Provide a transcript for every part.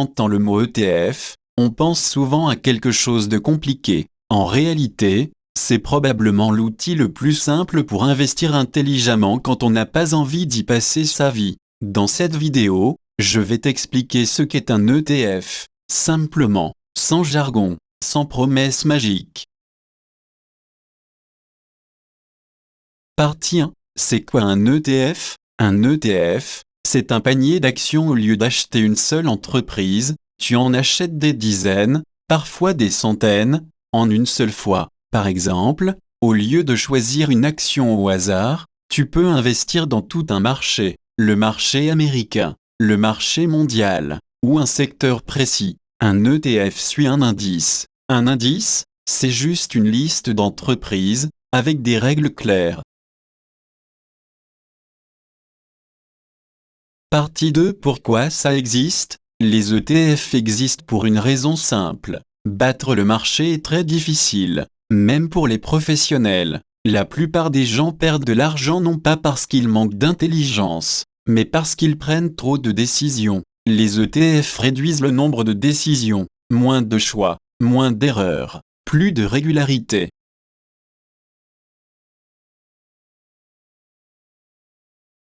entend le mot ETF, on pense souvent à quelque chose de compliqué. En réalité, c'est probablement l'outil le plus simple pour investir intelligemment quand on n'a pas envie d'y passer sa vie. Dans cette vidéo, je vais t'expliquer ce qu'est un ETF, simplement, sans jargon, sans promesses magiques. Partie 1. C'est quoi un ETF? Un ETF, c'est un panier d'actions. Au lieu d'acheter une seule entreprise, tu en achètes des dizaines, parfois des centaines, en une seule fois. Par exemple, au lieu de choisir une action au hasard, tu peux investir dans tout un marché, le marché américain, le marché mondial, ou un secteur précis. Un ETF suit un indice. Un indice, c'est juste une liste d'entreprises, avec des règles claires. Partie 2. Pourquoi ça existe? Les ETF existent pour une raison simple. Battre le marché est très difficile, même pour les professionnels. La plupart des gens perdent de l'argent non pas parce qu'ils manquent d'intelligence, mais parce qu'ils prennent trop de décisions. Les ETF réduisent le nombre de décisions, moins de choix, moins d'erreurs, plus de régularité.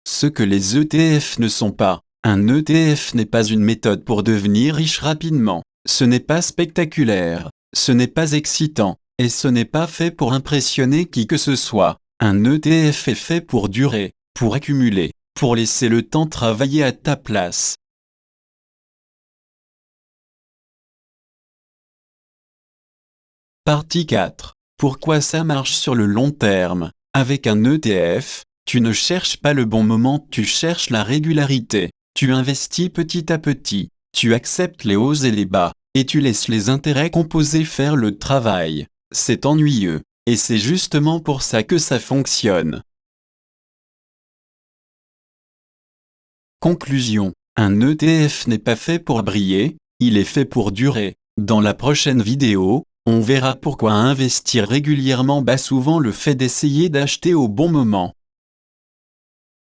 Ce que les ETF ne sont pas. Un ETF n'est pas une méthode pour devenir riche rapidement. Ce n'est pas spectaculaire, ce n'est pas excitant, et ce n'est pas fait pour impressionner qui que ce soit. Un ETF est fait pour durer, pour accumuler, pour laisser le temps travailler à ta place. Partie 4. Pourquoi ça marche sur le long terme? Avec un ETF, tu ne cherches pas le bon moment, tu cherches la régularité. Tu investis petit à petit, tu acceptes les hauts et les bas, et tu laisses les intérêts composés faire le travail. C'est ennuyeux, et c'est justement pour ça que ça fonctionne. Conclusion. Un ETF n'est pas fait pour briller, il est fait pour durer. Dans la prochaine vidéo, on verra pourquoi investir régulièrement bat souvent le fait d'essayer d'acheter au bon moment.